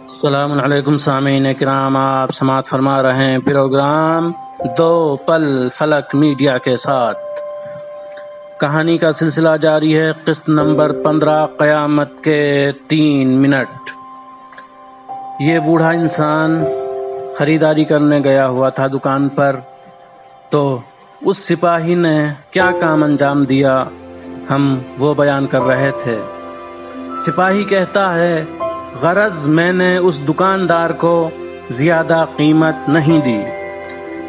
السلام علیکم سامعین کرام، آپ سماعت فرما رہے ہیں پروگرام دو پل فلک میڈیا کے ساتھ۔ کہانی کا سلسلہ جاری ہے، قسط نمبر 15، قیامت کے 3 منٹ۔ یہ بوڑھا انسان خریداری کرنے گیا ہوا تھا دکان پر، تو اس سپاہی نے کیا کام انجام دیا، ہم وہ بیان کر رہے تھے۔ سپاہی کہتا ہے، غرض میں نے اس دکاندار کو زیادہ قیمت نہیں دی۔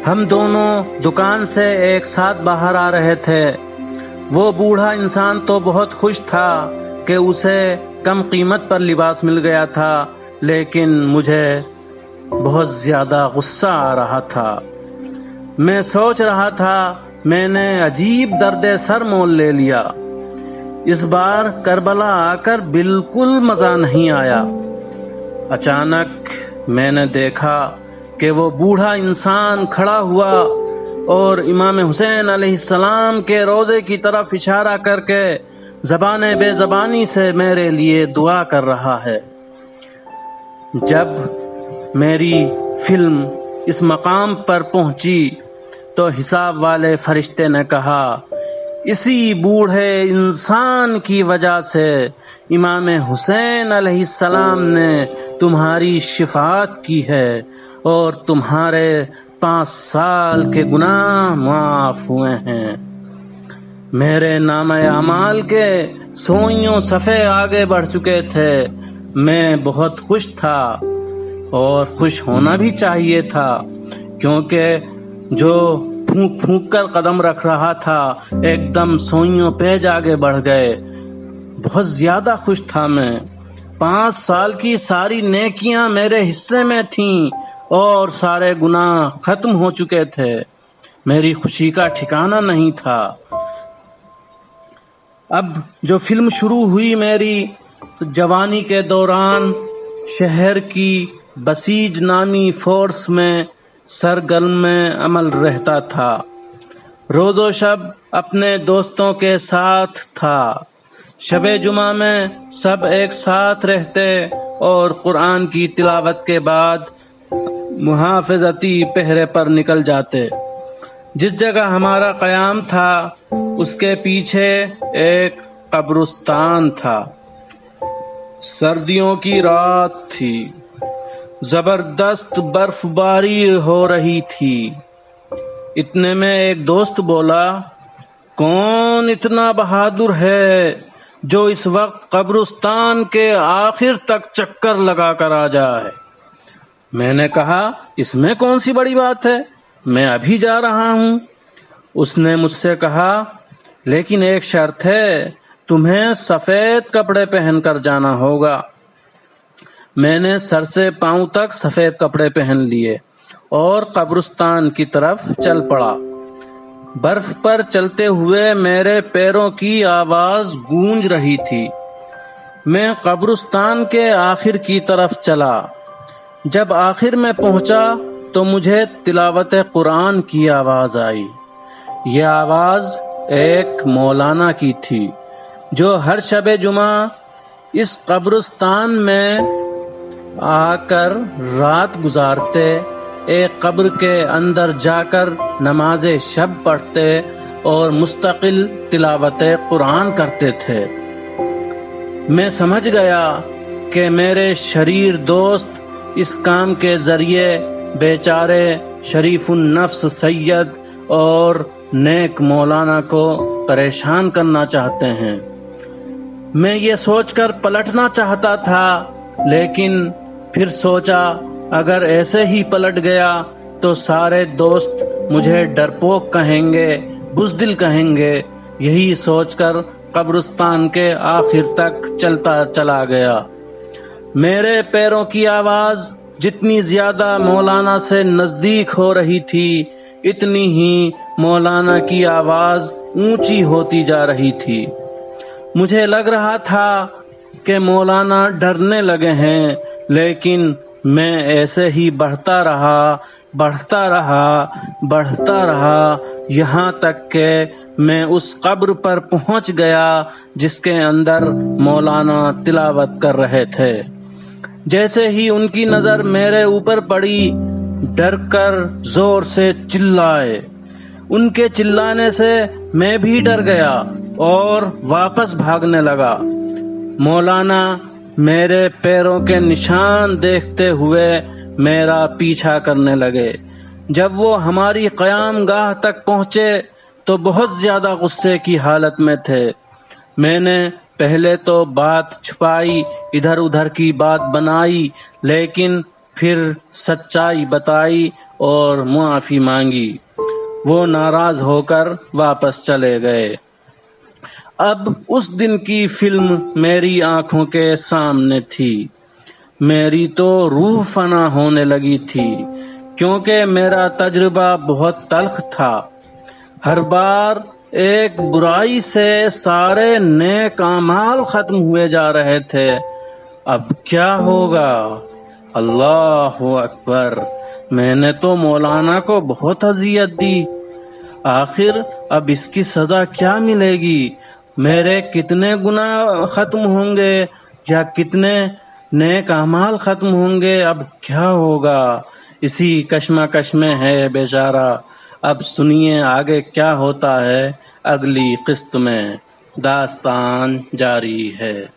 ہم دونوں دکان سے ایک ساتھ باہر آ رہے تھے۔ وہ بوڑھا انسان تو بہت خوش تھا کہ اسے کم قیمت پر لباس مل گیا تھا، لیکن مجھے بہت زیادہ غصہ آ رہا تھا۔ میں سوچ رہا تھا میں نے عجیب درد سر مول لے لیا۔ اس بار کربلا آ کر بالکل مزہ نہیں آیا۔ اچانک میں نے دیکھا کہ وہ بوڑھا انسان کھڑا ہوا اور امام حسین علیہ السلام کے روضے کی طرف اشارہ کر کے زبان بے زبانی سے میرے لیے دعا کر رہا ہے۔ جب میری فلم اس مقام پر پہنچی تو حساب والے فرشتے نے کہا، اسی بوڑھے انسان کی وجہ سے امام حسین علیہ السلام نے تمہاری شفاعت کی ہے اور تمہارے 5 سال کے گناہ معاف ہوئے ہیں۔ میرے نامہ اعمال کے سوئیوں صفحے آگے بڑھ چکے تھے۔ میں بہت خوش تھا اور خوش ہونا بھی چاہیے تھا، کیونکہ جو پھونک پھونک کر قدم رکھ رہا تھا ایک دم سوئیوں پیج آگے بڑھ گئے۔ بہت زیادہ خوش تھا میں۔ 5 سال کی ساری نیکیاں میرے حصے میں تھیں اور سارے گناہ ختم ہو چکے تھے۔ میری خوشی کا ٹھکانہ نہیں تھا۔ اب جو فلم شروع ہوئی میری، تو جوانی کے دوران شہر کی بسیج نامی فورس میں سرگرم عمل رہتا تھا۔ روز و شب اپنے دوستوں کے ساتھ تھا۔ شب جمعہ میں سب ایک ساتھ رہتے اور قرآن کی تلاوت کے بعد محافظتی پہرے پر نکل جاتے۔ جس جگہ ہمارا قیام تھا اس کے پیچھے ایک قبرستان تھا۔ سردیوں کی رات تھی، زبردست برف باری ہو رہی تھی۔ اتنے میں ایک دوست بولا، کون اتنا بہادر ہے جو اس وقت قبرستان کے آخر تک چکر لگا کر آ جائے؟ میں نے کہا، اس میں کون سی بڑی بات ہے، میں ابھی جا رہا ہوں۔ اس نے مجھ سے کہا، لیکن ایک شرط ہے، تمہیں سفید کپڑے پہن کر جانا ہوگا۔ میں نے سر سے پاؤں تک سفید کپڑے پہن لیے اور قبرستان کی طرف چل پڑا۔ برف پر چلتے ہوئے میرے پیروں کی آواز گونج رہی تھی۔ میں قبرستان کے آخر کی طرف چلا۔ جب آخر میں پہنچا تو مجھے تلاوت قرآن کی آواز آئی۔ یہ آواز ایک مولانا کی تھی جو ہر شب جمعہ اس قبرستان میں آ کر رات گزارتے، ایک قبر کے اندر جا کر نماز شب پڑھتے اور مستقل تلاوت قرآن کرتے تھے۔ میں سمجھ گیا کہ میرے شریر دوست اس کام کے ذریعے بیچارے شریف النفس سید اور نیک مولانا کو پریشان کرنا چاہتے ہیں۔ میں یہ سوچ کر پلٹنا چاہتا تھا، لیکن پھر سوچا اگر ایسے ہی پلٹ گیا تو سارے دوست مجھے ڈرپوک کہیں گے، بزدل کہیں گے۔ یہی سوچ کر قبرستان کے آخر تک چلتا چلا گیا۔ میرے پیروں کی آواز جتنی زیادہ مولانا سے نزدیک ہو رہی تھی، اتنی ہی مولانا کی آواز اونچی ہوتی جا رہی تھی۔ مجھے لگ رہا تھا کہ مولانا ڈرنے لگے ہیں، لیکن میں ایسے ہی بڑھتا رہا یہاں تک کہ میں اس قبر پر پہنچ گیا جس کے اندر مولانا تلاوت کر رہے تھے۔ جیسے ہی ان کی نظر میرے اوپر پڑی ڈر کر زور سے چلائے۔ ان کے چلانے سے میں بھی ڈر گیا اور واپس بھاگنے لگا۔ مولانا میرے پیروں کے نشان دیکھتے ہوئے میرا پیچھا کرنے لگے۔ جب وہ ہماری قیام گاہ تک پہنچے تو بہت زیادہ غصے کی حالت میں تھے۔ میں نے پہلے تو بات چھپائی، ادھر ادھر کی بات بنائی، لیکن پھر سچائی بتائی اور معافی مانگی۔ وہ ناراض ہو کر واپس چلے گئے۔ اب اس دن کی فلم میری آنکھوں کے سامنے تھی۔ میری تو روح فنا ہونے لگی تھی، کیونکہ میرا تجربہ بہت تلخ تھا۔ ہر بار ایک برائی سے سارے نیک اعمال ختم ہوئے جا رہے تھے۔ اب کیا ہوگا؟ اللہ اکبر! میں نے تو مولانا کو بہت اذیت دی۔ آخر اب اس کی سزا کیا ملے گی؟ میرے کتنے گناہ ختم ہوں گے یا کتنے نیک اعمال ختم ہوں گے؟ اب کیا ہوگا؟ اسی کشمکش میں ہے بیچارہ۔ اب سنیے آگے کیا ہوتا ہے اگلی قسط میں۔ داستان جاری ہے۔